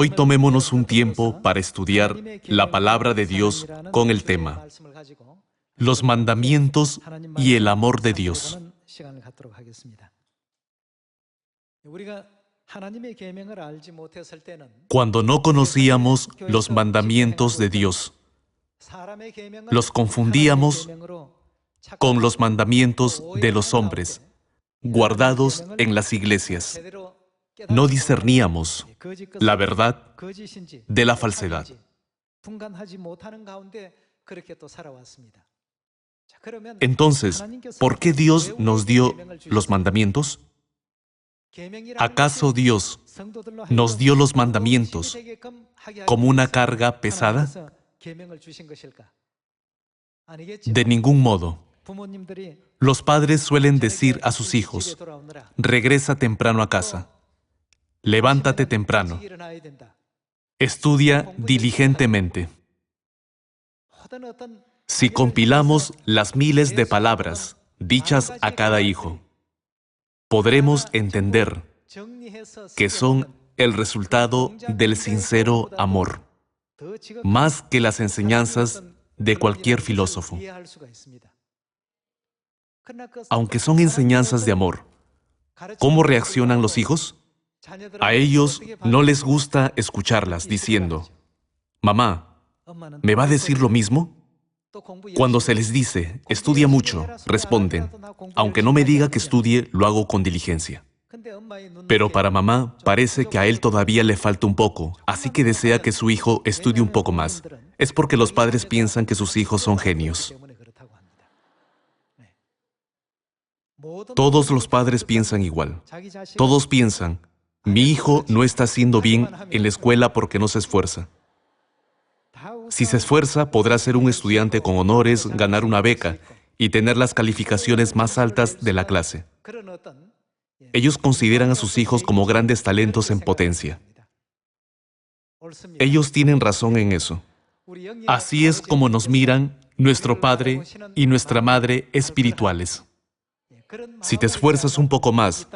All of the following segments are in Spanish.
Hoy tomémonos un tiempo para estudiar la palabra de Dios con el tema Los mandamientos y el amor de Dios. Cuando no conocíamos los mandamientos de Dios, los confundíamos con los mandamientos de los hombres, guardados en las iglesias. No discerníamos la verdad de la falsedad. Entonces, ¿por qué Dios nos dio los mandamientos? ¿Acaso Dios nos dio los mandamientos como una carga pesada? De ningún modo. Los padres suelen decir a sus hijos, regresa temprano a casa, levántate temprano, estudia diligentemente. Si compilamos las miles de palabras dichas a cada hijo, podremos entender que son el resultado del sincero amor, más que las enseñanzas de cualquier filósofo. Aunque son enseñanzas de amor, ¿cómo reaccionan los hijos? A ellos no les gusta escucharlas diciendo, «Mamá, ¿me va a decir lo mismo?» Cuando se les dice, «Estudia mucho», responden, «Aunque no me diga que estudie, lo hago con diligencia». Pero para mamá parece que a él todavía le falta un poco, así que desea que su hijo estudie un poco más. Es porque los padres piensan que sus hijos son genios. Todos los padres piensan igual. Todos piensan, mi hijo no está haciendo bien en la escuela porque no se esfuerza. Si se esfuerza, podrá ser un estudiante con honores, ganar una beca y tener las calificaciones más altas de la clase. Ellos consideran a sus hijos como grandes talentos en potencia. Ellos tienen razón en eso. Así es como nos miran nuestro padre y nuestra madre espirituales. Si te esfuerzas un poco más,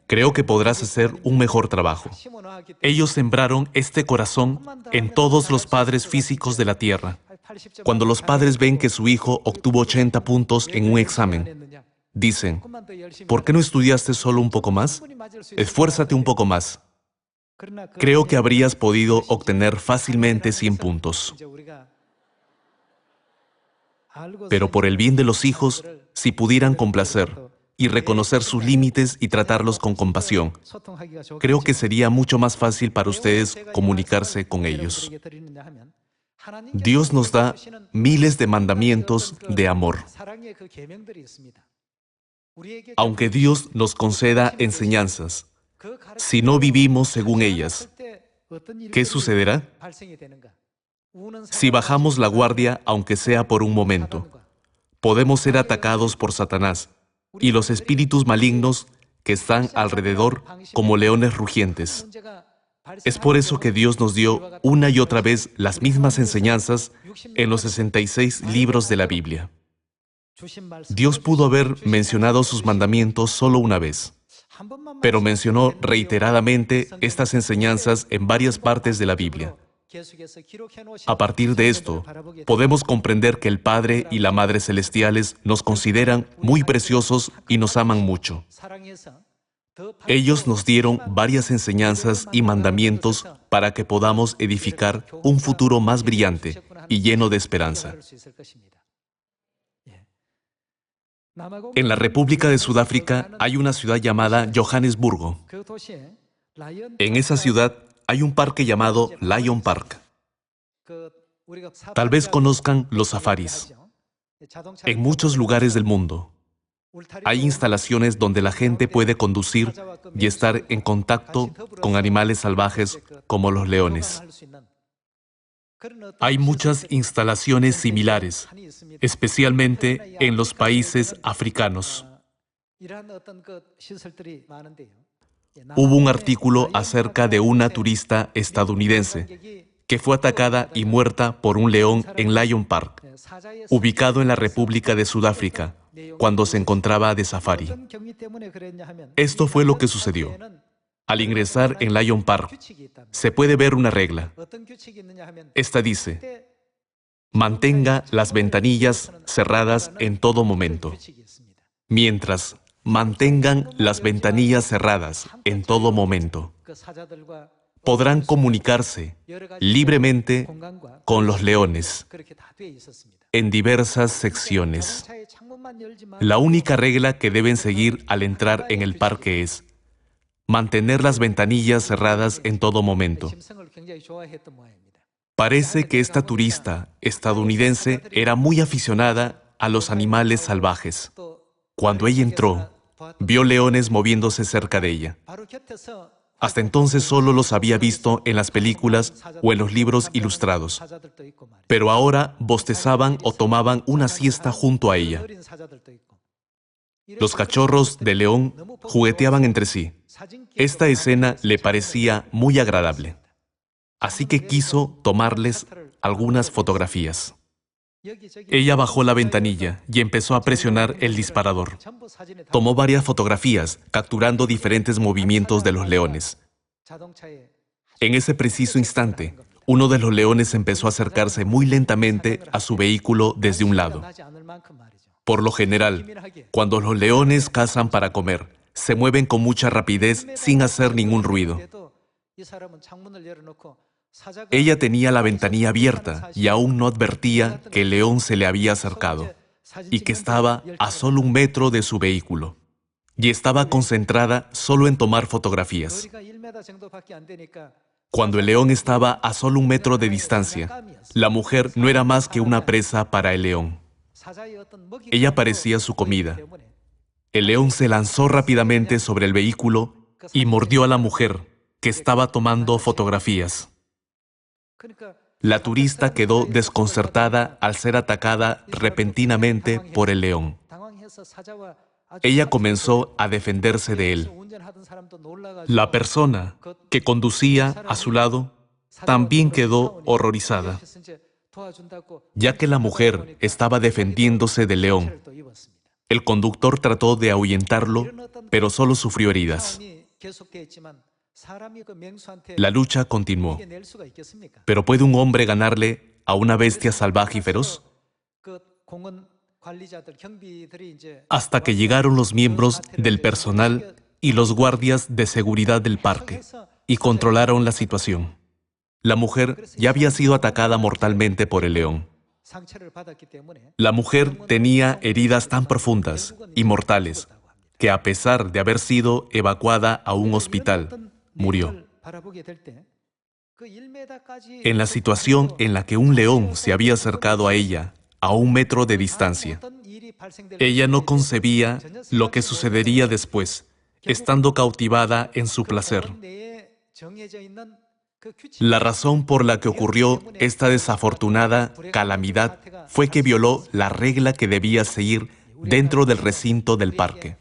creo que podrás hacer un mejor trabajo. Ellos sembraron este corazón en todos los padres físicos de la tierra. Cuando los padres ven que su hijo obtuvo 80 puntos en un examen, dicen, ¿por qué no estudiaste solo un poco más? Esfuérzate un poco más. Creo que habrías podido obtener fácilmente 100 puntos. Pero por el bien de los hijos, si pudieran complacer y reconocer sus límites y tratarlos con compasión, creo que sería mucho más fácil para ustedes comunicarse con ellos. Dios nos da miles de mandamientos de amor. Aunque Dios nos conceda enseñanzas, si no vivimos según ellas, ¿qué sucederá? Si bajamos la guardia, aunque sea por un momento, podemos ser atacados por Satanás y los espíritus malignos que están alrededor como leones rugientes. Es por eso que Dios nos dio una y otra vez las mismas enseñanzas en los 66 libros de la Biblia. Dios pudo haber mencionado sus mandamientos solo una vez, pero mencionó reiteradamente estas enseñanzas en varias partes de la Biblia. A partir de esto, podemos comprender que el Padre y la Madre Celestiales nos consideran muy preciosos y nos aman mucho. Ellos nos dieron varias enseñanzas y mandamientos para que podamos edificar un futuro más brillante y lleno de esperanza. En la República de Sudáfrica hay una ciudad llamada Johannesburgo. En esa ciudad hay un parque llamado Lion Park. Tal vez conozcan los safaris. En muchos lugares del mundo hay instalaciones donde la gente puede conducir y estar en contacto con animales salvajes como los leones. Hay muchas instalaciones similares, especialmente en los países africanos. Hubo un artículo acerca de una turista estadounidense que fue atacada y muerta por un león en Lion Park, ubicado en la República de Sudáfrica, cuando se encontraba de safari. Esto fue lo que sucedió. Al ingresar en Lion Park, se puede ver una regla. Esta dice: mantenga las ventanillas cerradas en todo momento. Mientras mantengan las ventanillas cerradas en todo momento, podrán comunicarse libremente con los leones en diversas secciones. La única regla que deben seguir al entrar en el parque es mantener las ventanillas cerradas en todo momento. Parece que esta turista estadounidense era muy aficionada a los animales salvajes. Cuando ella entró, vio leones moviéndose cerca de ella. Hasta entonces solo los había visto en las películas o en los libros ilustrados, pero ahora bostezaban o tomaban una siesta junto a ella. Los cachorros de león jugueteaban entre sí. Esta escena le parecía muy agradable, así que quiso tomarles algunas fotografías. Ella bajó la ventanilla y empezó a presionar el disparador. Tomó varias fotografías, capturando diferentes movimientos de los leones. En ese preciso instante, uno de los leones empezó a acercarse muy lentamente a su vehículo desde un lado. Por lo general, cuando los leones cazan para comer, se mueven con mucha rapidez sin hacer ningún ruido. Ella tenía la ventanilla abierta y aún no advertía que el león se le había acercado y que estaba a solo 1 metro de su vehículo. Y estaba concentrada solo en tomar fotografías. Cuando el león estaba a solo 1 metro de distancia, la mujer no era más que una presa para el león. Ella parecía su comida. El león se lanzó rápidamente sobre el vehículo y mordió a la mujer, que estaba tomando fotografías. La turista quedó desconcertada al ser atacada repentinamente por el león. Ella comenzó a defenderse de él. La persona que conducía a su lado también quedó horrorizada, ya que la mujer estaba defendiéndose del león. El conductor trató de ahuyentarlo, pero solo sufrió heridas. La lucha continuó. ¿Pero puede un hombre ganarle a una bestia salvaje y feroz? Hasta que llegaron los miembros del personal y los guardias de seguridad del parque y controlaron la situación. La mujer ya había sido atacada mortalmente por el león. La mujer tenía heridas tan profundas y mortales que, a pesar de haber sido evacuada a un hospital, murió. En la situación en la que un león se había acercado a ella a 1 metro de distancia, ella no concebía lo que sucedería después, estando cautivada en su placer. La razón por la que ocurrió esta desafortunada calamidad fue que violó la regla que debía seguir dentro del recinto del parque.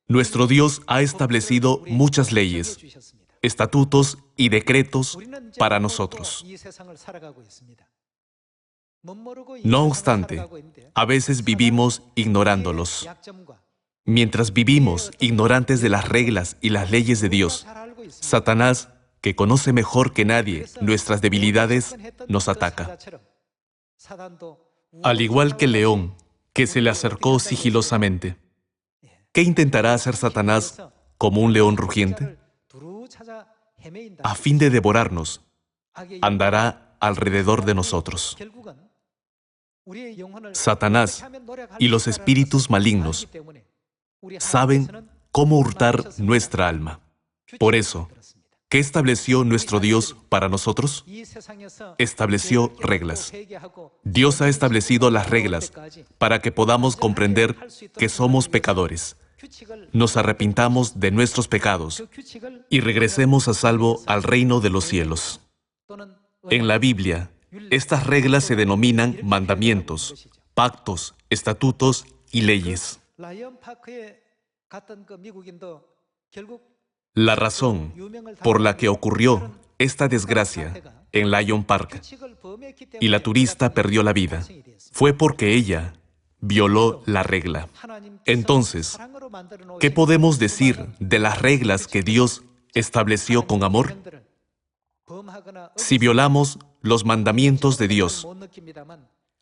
Nuestro Dios ha establecido muchas leyes, estatutos y decretos para nosotros. No obstante, a veces vivimos ignorándolos. Mientras vivimos ignorantes de las reglas y las leyes de Dios, Satanás, que conoce mejor que nadie nuestras debilidades, nos ataca. Al igual que el león, que se le acercó sigilosamente. ¿Qué intentará hacer Satanás como un león rugiente? A fin de devorarnos, andará alrededor de nosotros. Satanás y los espíritus malignos saben cómo hurtar nuestra alma. Por eso, ¿qué estableció nuestro Dios para nosotros? Estableció reglas. Dios ha establecido las reglas para que podamos comprender que somos pecadores, nos arrepintamos de nuestros pecados y regresemos a salvo al reino de los cielos. En la Biblia, estas reglas se denominan mandamientos, pactos, estatutos y leyes. La razón por la que ocurrió esta desgracia en Lion Park y la turista perdió la vida fue porque ella violó la regla. Entonces, ¿qué podemos decir de las reglas que Dios estableció con amor? Si violamos los mandamientos de Dios,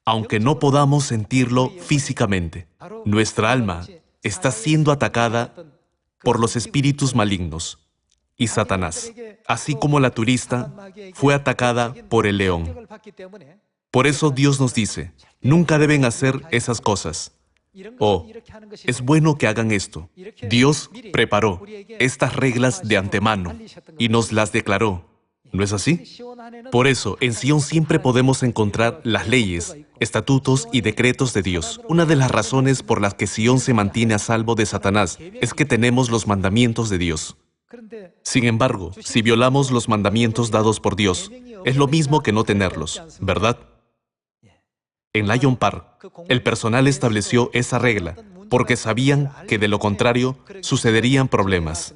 aunque no podamos sentirlo físicamente, nuestra alma está siendo atacada por los espíritus malignos y Satanás, así como la turista fue atacada por el león. Por eso Dios nos dice, nunca deben hacer esas cosas. O, es bueno que hagan esto. Dios preparó estas reglas de antemano y nos las declaró. ¿No es así? Por eso, en Sion siempre podemos encontrar las leyes, estatutos y decretos de Dios. Una de las razones por las que Sion se mantiene a salvo de Satanás es que tenemos los mandamientos de Dios. Sin embargo, si violamos los mandamientos dados por Dios, es lo mismo que no tenerlos, ¿verdad? En Lion Park, el personal estableció esa regla porque sabían que de lo contrario sucederían problemas.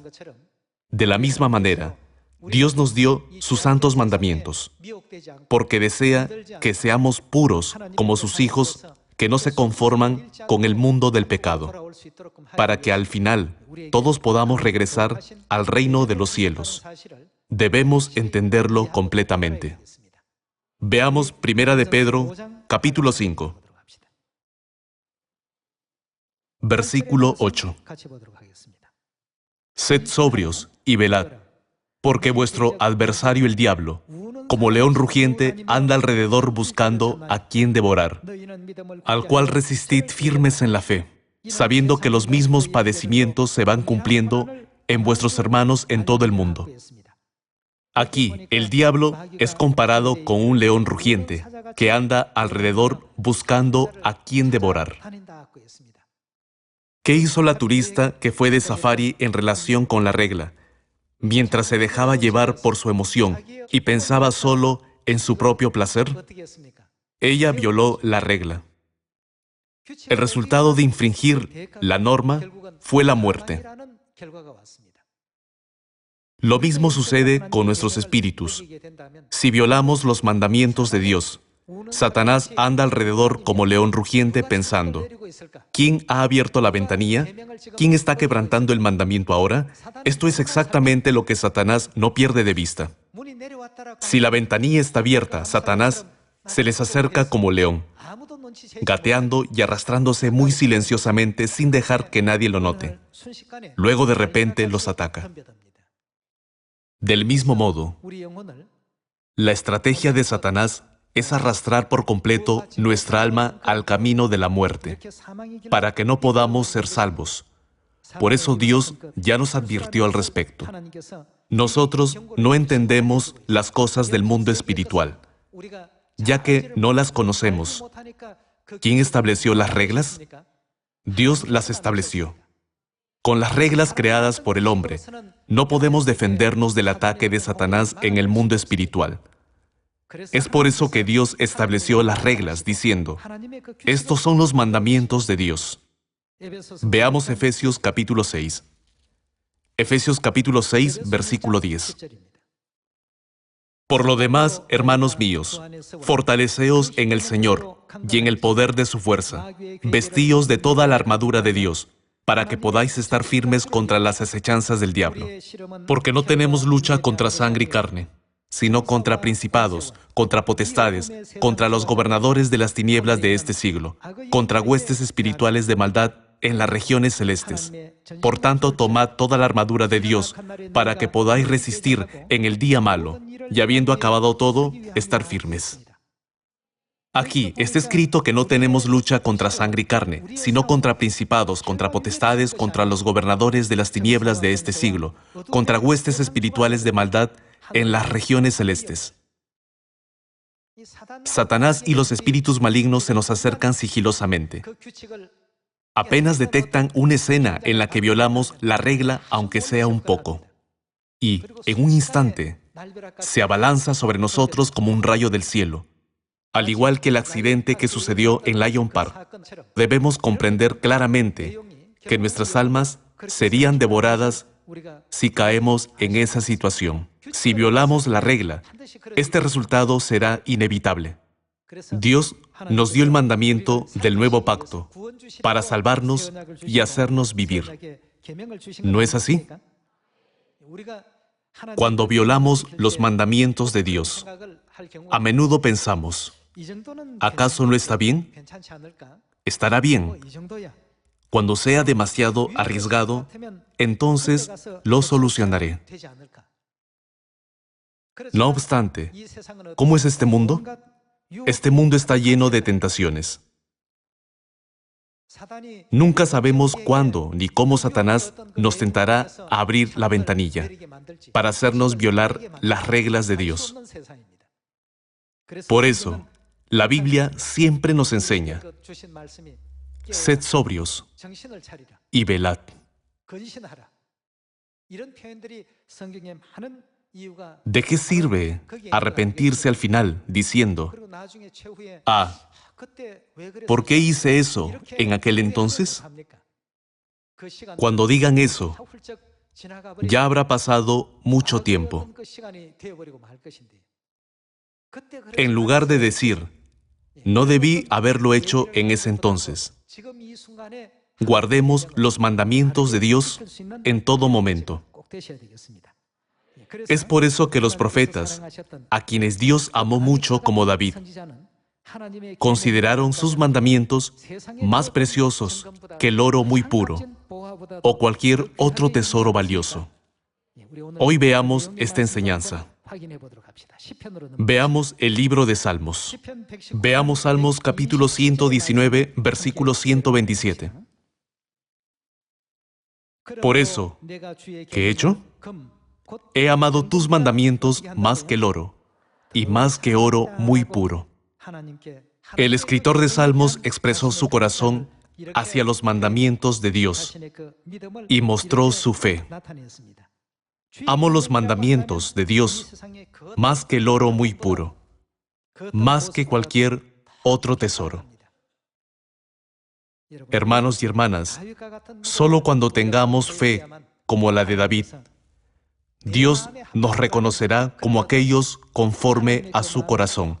De la misma manera, Dios nos dio sus santos mandamientos, porque desea que seamos puros como sus hijos que no se conforman con el mundo del pecado, para que al final todos podamos regresar al reino de los cielos. Debemos entenderlo completamente. Veamos 1 de Pedro, capítulo 5, versículo 8. Sed sobrios y velad, porque vuestro adversario el diablo, como león rugiente, anda alrededor buscando a quien devorar, al cual resistid firmes en la fe, sabiendo que los mismos padecimientos se van cumpliendo en vuestros hermanos en todo el mundo. Aquí, el diablo es comparado con un león rugiente, que anda alrededor buscando a quien devorar. ¿Qué hizo la turista que fue de safari en relación con la regla, mientras se dejaba llevar por su emoción y pensaba solo en su propio placer? Ella violó la regla. El resultado de infringir la norma fue la muerte. Lo mismo sucede con nuestros espíritus. Si violamos los mandamientos de Dios, Satanás anda alrededor como león rugiente pensando, ¿quién ha abierto la ventanilla? ¿Quién está quebrantando el mandamiento ahora? Esto es exactamente lo que Satanás no pierde de vista. Si la ventanilla está abierta, Satanás se les acerca como león, gateando y arrastrándose muy silenciosamente sin dejar que nadie lo note. Luego de repente los ataca. Del mismo modo, la estrategia de Satanás es arrastrar por completo nuestra alma al camino de la muerte, para que no podamos ser salvos. Por eso Dios ya nos advirtió al respecto. Nosotros no entendemos las cosas del mundo espiritual, ya que no las conocemos. ¿Quién estableció las reglas? Dios las estableció. Con las reglas creadas por el hombre, no podemos defendernos del ataque de Satanás en el mundo espiritual. Es por eso que Dios estableció las reglas, diciendo, estos son los mandamientos de Dios. Veamos Efesios capítulo 6. Efesios capítulo 6, versículo 10. Por lo demás, hermanos míos, fortaleceos en el Señor y en el poder de su fuerza. Vestíos de toda la armadura de Dios, para que podáis estar firmes contra las acechanzas del diablo. Porque no tenemos lucha contra sangre y carne, sino contra principados, contra potestades, contra los gobernadores de las tinieblas de este siglo, contra huestes espirituales de maldad en las regiones celestes. Por tanto, tomad toda la armadura de Dios, para que podáis resistir en el día malo, y habiendo acabado todo, estar firmes. Aquí está escrito que no tenemos lucha contra sangre y carne, sino contra principados, contra potestades, contra los gobernadores de las tinieblas de este siglo, contra huestes espirituales de maldad en las regiones celestes. Satanás y los espíritus malignos se nos acercan sigilosamente. Apenas detectan una escena en la que violamos la regla, aunque sea un poco. Y, en un instante, se abalanza sobre nosotros como un rayo del cielo. Al igual que el accidente que sucedió en Lion Park, debemos comprender claramente que nuestras almas serían devoradas si caemos en esa situación. Si violamos la regla, este resultado será inevitable. Dios nos dio el mandamiento del nuevo pacto para salvarnos y hacernos vivir. ¿No es así? Cuando violamos los mandamientos de Dios, a menudo pensamos, ¿acaso no está bien? Estará bien. Cuando sea demasiado arriesgado, entonces lo solucionaré. No obstante, ¿cómo es este mundo? Este mundo está lleno de tentaciones. Nunca sabemos cuándo ni cómo Satanás nos tentará a abrir la ventanilla para hacernos violar las reglas de Dios. Por eso, la Biblia siempre nos enseña, sed sobrios y velad. ¿De qué sirve arrepentirse al final diciendo, ¿por qué hice eso en aquel entonces? Cuando digan eso, ya habrá pasado mucho tiempo. En lugar de decir, no debí haberlo hecho en ese entonces, guardemos los mandamientos de Dios en todo momento. Es por eso que los profetas, a quienes Dios amó mucho como David, consideraron sus mandamientos más preciosos que el oro muy puro o cualquier otro tesoro valioso. Hoy veamos esta enseñanza. Veamos el libro de Salmos. Veamos Salmos capítulo 119, versículo 127. Por eso, ¿qué he hecho? He amado tus mandamientos más que el oro, y más que oro muy puro. El escritor de Salmos expresó su corazón hacia los mandamientos de Dios y mostró su fe. Amo los mandamientos de Dios más que el oro muy puro, más que cualquier otro tesoro. Hermanos y hermanas, solo cuando tengamos fe como la de David, Dios nos reconocerá como aquellos conforme a su corazón.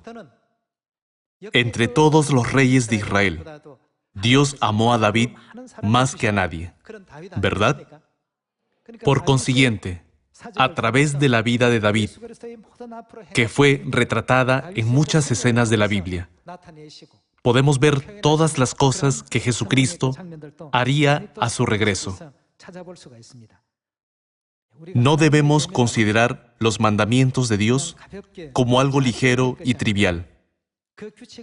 Entre todos los reyes de Israel, Dios amó a David más que a nadie, ¿verdad? Por consiguiente, a través de la vida de David, que fue retratada en muchas escenas de la Biblia, podemos ver todas las cosas que Jesucristo haría a su regreso. No debemos considerar los mandamientos de Dios como algo ligero y trivial,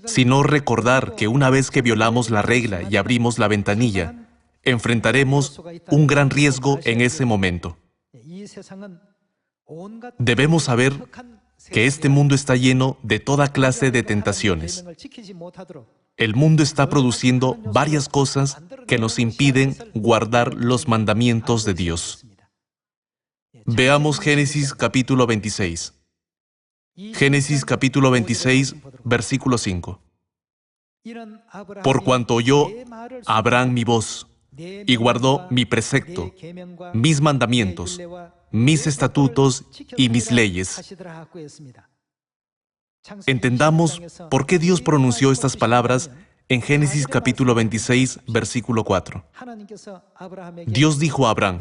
sino recordar que una vez que violamos la regla y abrimos la ventanilla, enfrentaremos un gran riesgo en ese momento. Debemos saber que este mundo está lleno de toda clase de tentaciones. El mundo está produciendo varias cosas que nos impiden guardar los mandamientos de Dios. Veamos Génesis capítulo 26. Génesis capítulo 26, versículo 5. Por cuanto oyó Abraham mi voz, y guardó mi precepto, mis mandamientos, mis estatutos y mis leyes. Entendamos por qué Dios pronunció estas palabras en Génesis capítulo 26, versículo 4. Dios dijo a Abraham,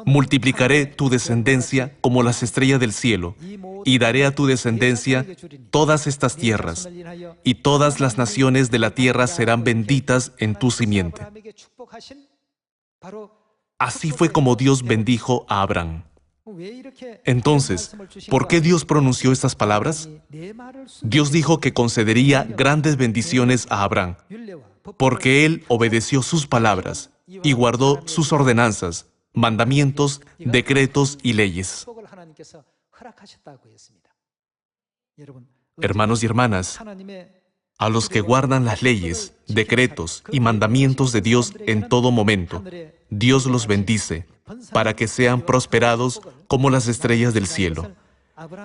multiplicaré tu descendencia como las estrellas del cielo, y daré a tu descendencia todas estas tierras, y todas las naciones de la tierra serán benditas en tu simiente. Así fue como Dios bendijo a Abraham. Entonces, ¿por qué Dios pronunció estas palabras? Dios dijo que concedería grandes bendiciones a Abraham, porque él obedeció sus palabras y guardó sus ordenanzas, mandamientos, decretos y leyes. Hermanos y hermanas, a los que guardan las leyes, decretos y mandamientos de Dios en todo momento, Dios los bendice para que sean prosperados como las estrellas del cielo.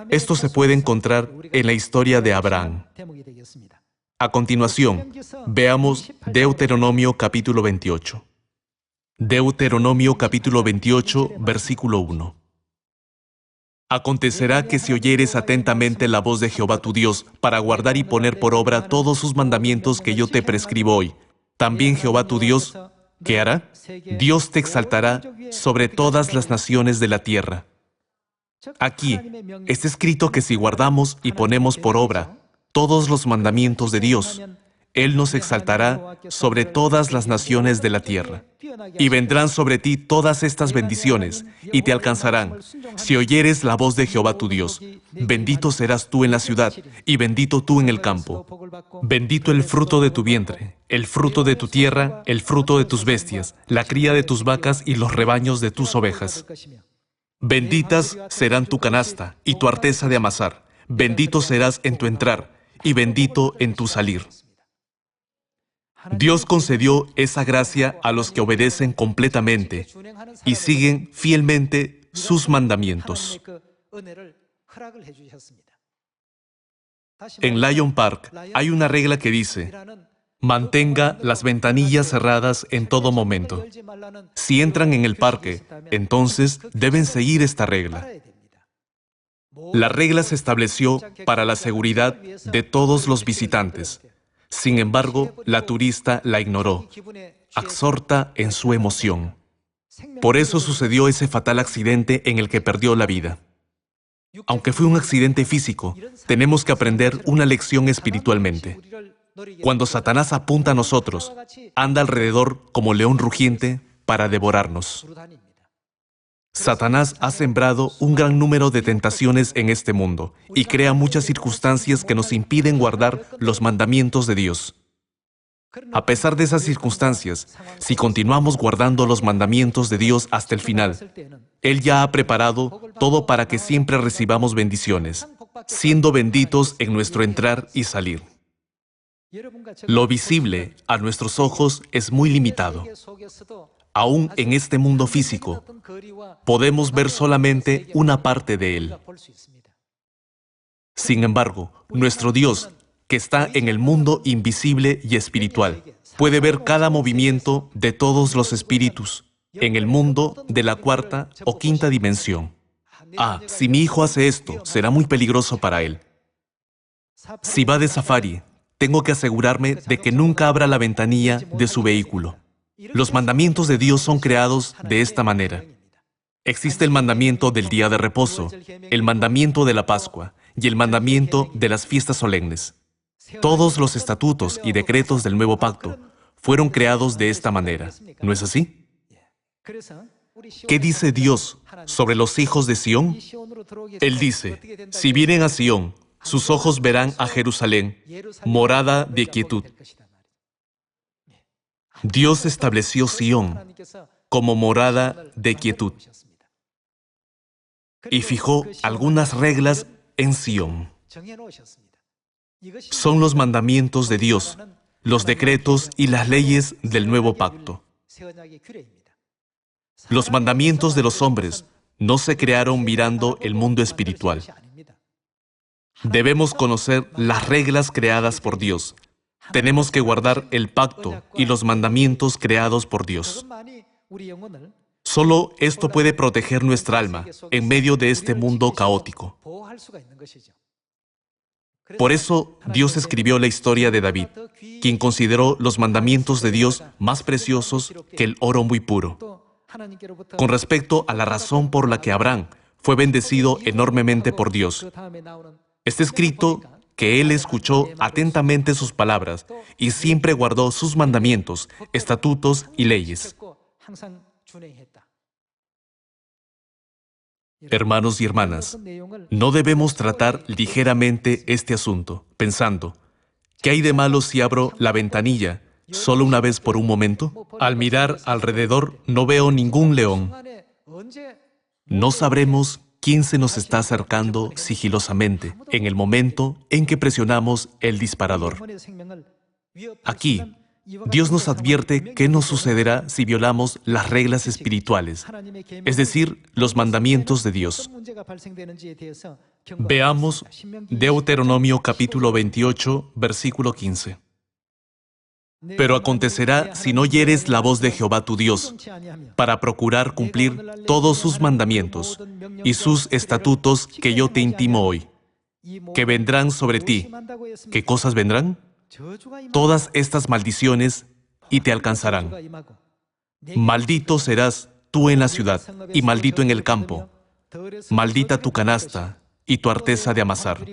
Esto se puede encontrar en la historia de Abraham. A continuación, veamos Deuteronomio capítulo 28. Deuteronomio capítulo 28, versículo 1. Acontecerá que si oyeres atentamente la voz de Jehová tu Dios, para guardar y poner por obra todos sus mandamientos que yo te prescribo hoy, también Jehová tu Dios, ¿qué hará? Dios te exaltará sobre todas las naciones de la tierra. Aquí está escrito que si guardamos y ponemos por obra todos los mandamientos de Dios, Él nos exaltará sobre todas las naciones de la tierra. Y vendrán sobre ti todas estas bendiciones, y te alcanzarán, si oyeres la voz de Jehová tu Dios. Bendito serás tú en la ciudad, y bendito tú en el campo. Bendito el fruto de tu vientre, el fruto de tu tierra, el fruto de tus bestias, la cría de tus vacas y los rebaños de tus ovejas. Benditas serán tu canasta y tu arteza de amasar. Bendito serás en tu entrar, y bendito en tu salir. Dios concedió esa gracia a los que obedecen completamente y siguen fielmente sus mandamientos. En Lion Park hay una regla que dice: mantenga las ventanillas cerradas en todo momento. Si entran en el parque, entonces deben seguir esta regla. La regla se estableció para la seguridad de todos los visitantes. Sin embargo, la turista la ignoró, absorta en su emoción. Por eso sucedió ese fatal accidente en el que perdió la vida. Aunque fue un accidente físico, tenemos que aprender una lección espiritualmente. Cuando Satanás apunta a nosotros, anda alrededor como león rugiente para devorarnos. Satanás ha sembrado un gran número de tentaciones en este mundo y crea muchas circunstancias que nos impiden guardar los mandamientos de Dios. A pesar de esas circunstancias, si continuamos guardando los mandamientos de Dios hasta el final, Él ya ha preparado todo para que siempre recibamos bendiciones, siendo benditos en nuestro entrar y salir. Lo visible a nuestros ojos es muy limitado. Aún en este mundo físico, podemos ver solamente una parte de él. Sin embargo, nuestro Dios, que está en el mundo invisible y espiritual, puede ver cada movimiento de todos los espíritus en el mundo de la cuarta o quinta dimensión. Si mi hijo hace esto, será muy peligroso para él. Si va de safari, tengo que asegurarme de que nunca abra la ventanilla de su vehículo. Los mandamientos de Dios son creados de esta manera. Existe el mandamiento del día de reposo, el mandamiento de la Pascua y el mandamiento de las fiestas solemnes. Todos los estatutos y decretos del nuevo pacto fueron creados de esta manera. ¿No es así? ¿Qué dice Dios sobre los hijos de Sión? Él dice: si vienen a Sión, sus ojos verán a Jerusalén, morada de quietud. Dios estableció Sión como morada de quietud y fijó algunas reglas en Sión. Son los mandamientos de Dios, los decretos y las leyes del nuevo pacto. Los mandamientos de los hombres no se crearon mirando el mundo espiritual. Debemos conocer las reglas creadas por Dios. Tenemos que guardar el pacto y los mandamientos creados por Dios. Solo esto puede proteger nuestra alma en medio de este mundo caótico. Por eso, Dios escribió la historia de David, quien consideró los mandamientos de Dios más preciosos que el oro muy puro. Con respecto a la razón por la que Abraham fue bendecido enormemente por Dios, está escrito que él escuchó atentamente sus palabras y siempre guardó sus mandamientos, estatutos y leyes. Hermanos y hermanas, no debemos tratar ligeramente este asunto, pensando: ¿qué hay de malo si abro la ventanilla solo una vez por un momento? Al mirar alrededor no veo ningún león. No sabremos quién se nos está acercando sigilosamente en el momento en que presionamos el disparador. Aquí, Dios nos advierte qué nos sucederá si violamos las reglas espirituales, es decir, los mandamientos de Dios. Veamos Deuteronomio capítulo 28, versículo 15. Pero acontecerá si no oyeres la voz de Jehová tu Dios, para procurar cumplir todos sus mandamientos y sus estatutos que yo te intimo hoy, que vendrán sobre ti. ¿Qué cosas vendrán? Todas estas maldiciones y te alcanzarán. Maldito serás tú en la ciudad y maldito en el campo. Maldita tu canasta y tu arteza de amasar.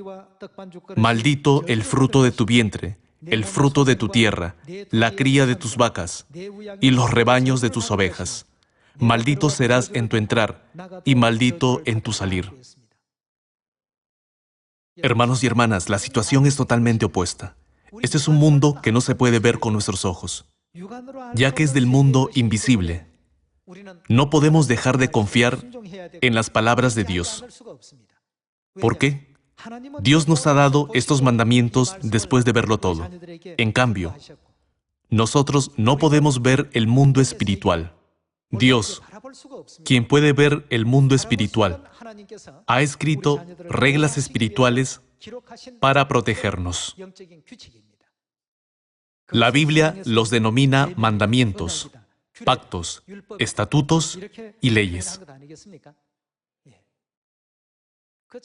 Maldito el fruto de tu vientre, el fruto de tu tierra, la cría de tus vacas y los rebaños de tus ovejas. Maldito serás en tu entrar y maldito en tu salir. Hermanos y hermanas, la situación es totalmente opuesta. Este es un mundo que no se puede ver con nuestros ojos, ya que es del mundo invisible. No podemos dejar de confiar en las palabras de Dios. ¿Por qué? Dios nos ha dado estos mandamientos después de verlo todo. En cambio, nosotros no podemos ver el mundo espiritual. Dios, quien puede ver el mundo espiritual, ha escrito reglas espirituales para protegernos. La Biblia los denomina mandamientos, pactos, estatutos y leyes.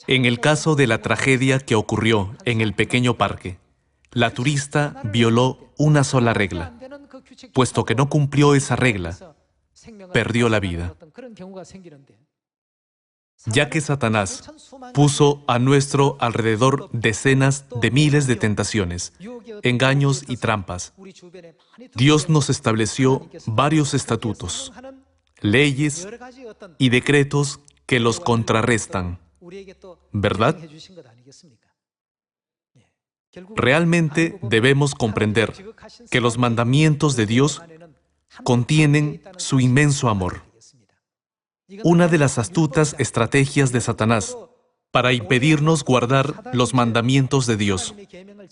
En el caso de la tragedia que ocurrió en el pequeño parque, la turista violó una sola regla. Puesto que no cumplió esa regla, perdió la vida. Ya que Satanás puso a nuestro alrededor decenas de miles de tentaciones, engaños y trampas, Dios nos estableció varios estatutos, leyes y decretos que los contrarrestan, ¿verdad? Realmente debemos comprender que los mandamientos de Dios contienen su inmenso amor. Una de las astutas estrategias de Satanás para impedirnos guardar los mandamientos de Dios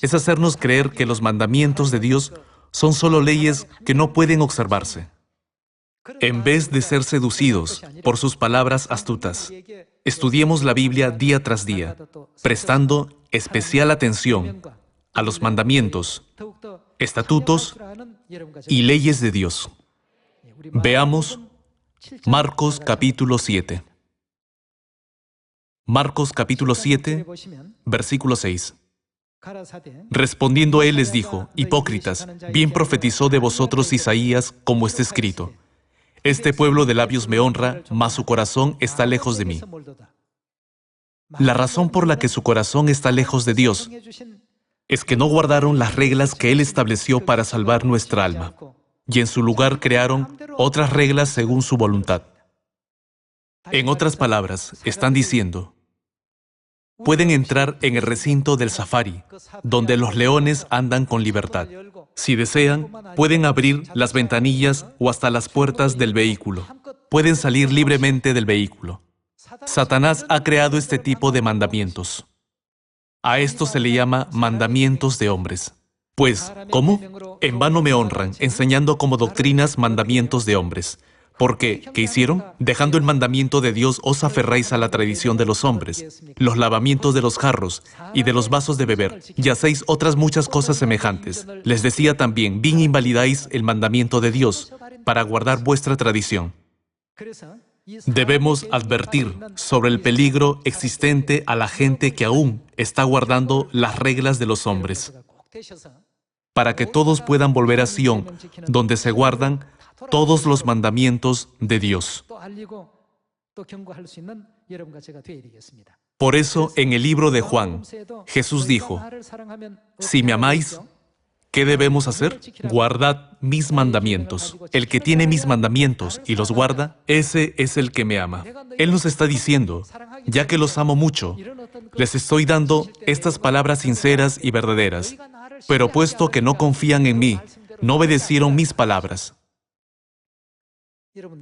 es hacernos creer que los mandamientos de Dios son solo leyes que no pueden observarse. En vez de ser seducidos por sus palabras astutas, estudiemos la Biblia día tras día, prestando especial atención a los mandamientos, estatutos y leyes de Dios. Veamos Marcos capítulo 7. Marcos capítulo 7, versículo 6. Respondiendo él les dijo: Hipócritas, bien profetizó de vosotros Isaías, como está escrito: Este pueblo de labios me honra, mas su corazón está lejos de mí. La razón por la que su corazón está lejos de Dios es que no guardaron las reglas que Él estableció para salvar nuestra alma, y en su lugar crearon otras reglas según su voluntad. En otras palabras, están diciendo: pueden entrar en el recinto del safari, donde los leones andan con libertad. Si desean, pueden abrir las ventanillas o hasta las puertas del vehículo. Pueden salir libremente del vehículo. Satanás ha creado este tipo de mandamientos. A esto se le llama mandamientos de hombres. Pues, ¿cómo? En vano me honran, enseñando como doctrinas mandamientos de hombres. Porque, ¿qué hicieron? Dejando el mandamiento de Dios, os aferráis a la tradición de los hombres, los lavamientos de los jarros y de los vasos de beber, y hacéis otras muchas cosas semejantes. Les decía también: bien invalidáis el mandamiento de Dios para guardar vuestra tradición. Debemos advertir sobre el peligro existente a la gente que aún está guardando las reglas de los hombres, para que todos puedan volver a Sión, donde se guardan todos los mandamientos de Dios. Por eso, en el libro de Juan, Jesús dijo: si me amáis, ¿qué debemos hacer? Guardad mis mandamientos. El que tiene mis mandamientos y los guarda, ese es el que me ama. Él nos está diciendo: ya que los amo mucho, les estoy dando estas palabras sinceras y verdaderas, pero puesto que no confían en mí, no obedecieron mis palabras.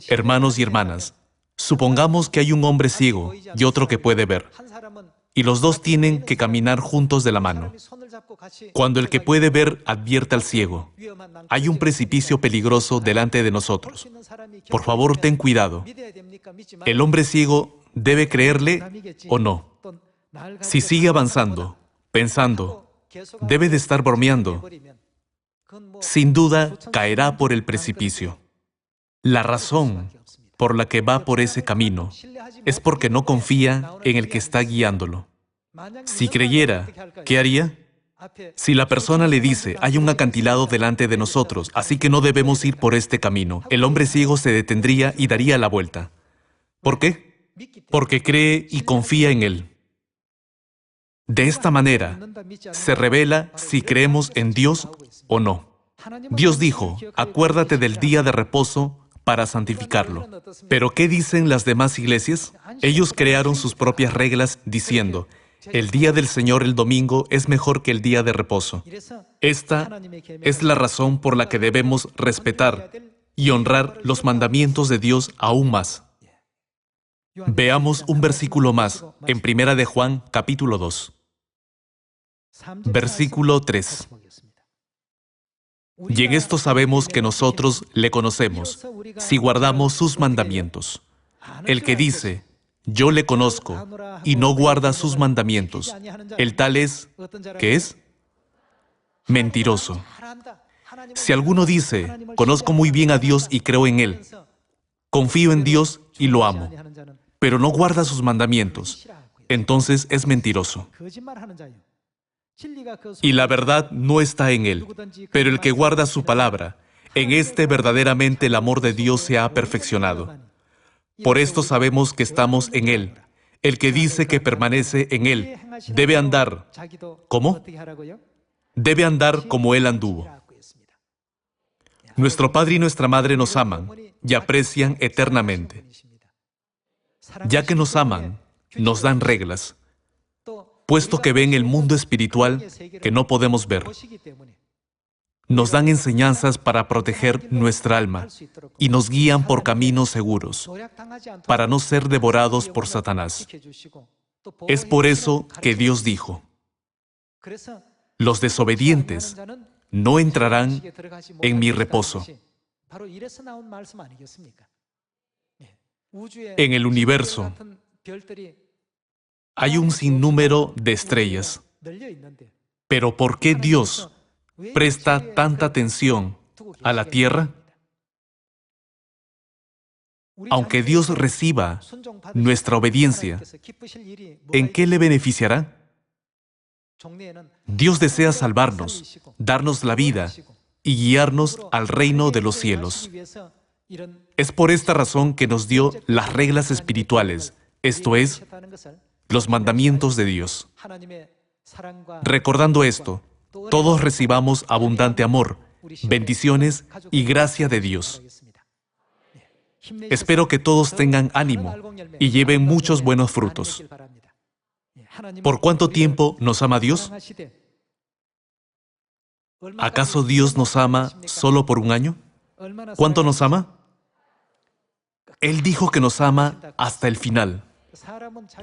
Hermanos y hermanas, supongamos que hay un hombre ciego y otro que puede ver, y los dos tienen que caminar juntos de la mano. Cuando el que puede ver advierte al ciego: hay un precipicio peligroso delante de nosotros. Por favor, ten cuidado. ¿El hombre ciego debe creerle o no? Si sigue avanzando, pensando: debe de estar bromeando, sin duda caerá por el precipicio. La razón por la que va por ese camino es porque no confía en el que está guiándolo. Si creyera, ¿qué haría? Si la persona le dice, hay un acantilado delante de nosotros, así que no debemos ir por este camino, el hombre ciego se detendría y daría la vuelta. ¿Por qué? Porque cree y confía en él. De esta manera, se revela si creemos en Dios o no. Dios dijo, acuérdate del día de reposo para santificarlo. ¿Pero qué dicen las demás iglesias? Ellos crearon sus propias reglas diciendo, el día del Señor el domingo es mejor que el día de reposo. Esta es la razón por la que debemos respetar y honrar los mandamientos de Dios aún más. Veamos un versículo más en 1 de Juan, capítulo 2. Versículo 3. Y en esto sabemos que nosotros le conocemos, si guardamos sus mandamientos. El que dice, yo le conozco, y no guarda sus mandamientos, el tal es, ¿qué es? Mentiroso. Si alguno dice, conozco muy bien a Dios y creo en Él, confío en Dios y lo amo, pero no guarda sus mandamientos, entonces es mentiroso. Y la verdad no está en él, pero el que guarda su palabra, en este verdaderamente el amor de Dios se ha perfeccionado. Por esto sabemos que estamos en él. El que dice que permanece en él debe andar. ¿Cómo? Debe andar como él anduvo. Nuestro padre y nuestra madre nos aman y aprecian eternamente. Ya que nos aman, nos dan reglas, puesto que ven el mundo espiritual que no podemos ver. Nos dan enseñanzas para proteger nuestra alma y nos guían por caminos seguros, para no ser devorados por Satanás. Es por eso que Dios dijo, los desobedientes no entrarán en mi reposo. En el universo hay un sinnúmero de estrellas. Pero ¿por qué Dios presta tanta atención a la Tierra? Aunque Dios reciba nuestra obediencia, ¿en qué le beneficiará? Dios desea salvarnos, darnos la vida y guiarnos al reino de los cielos. Es por esta razón que nos dio las reglas espirituales, esto es, los mandamientos de Dios. Recordando esto, todos recibamos abundante amor, bendiciones y gracia de Dios. Espero que todos tengan ánimo y lleven muchos buenos frutos. ¿Por cuánto tiempo nos ama Dios? ¿Acaso Dios nos ama solo por un año? ¿Cuánto nos ama? Él dijo que nos ama hasta el final.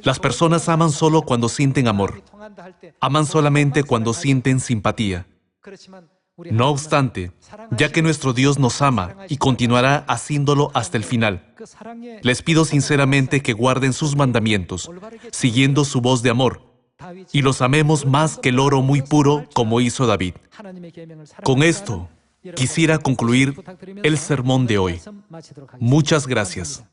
Las personas aman solo cuando sienten amor. Aman solamente cuando sienten simpatía. No obstante, ya que nuestro Dios nos ama y continuará haciéndolo hasta el final, les pido sinceramente que guarden sus mandamientos, siguiendo su voz de amor, y los amemos más que el oro muy puro como hizo David. Con esto, quisiera concluir el sermón de hoy. Muchas gracias.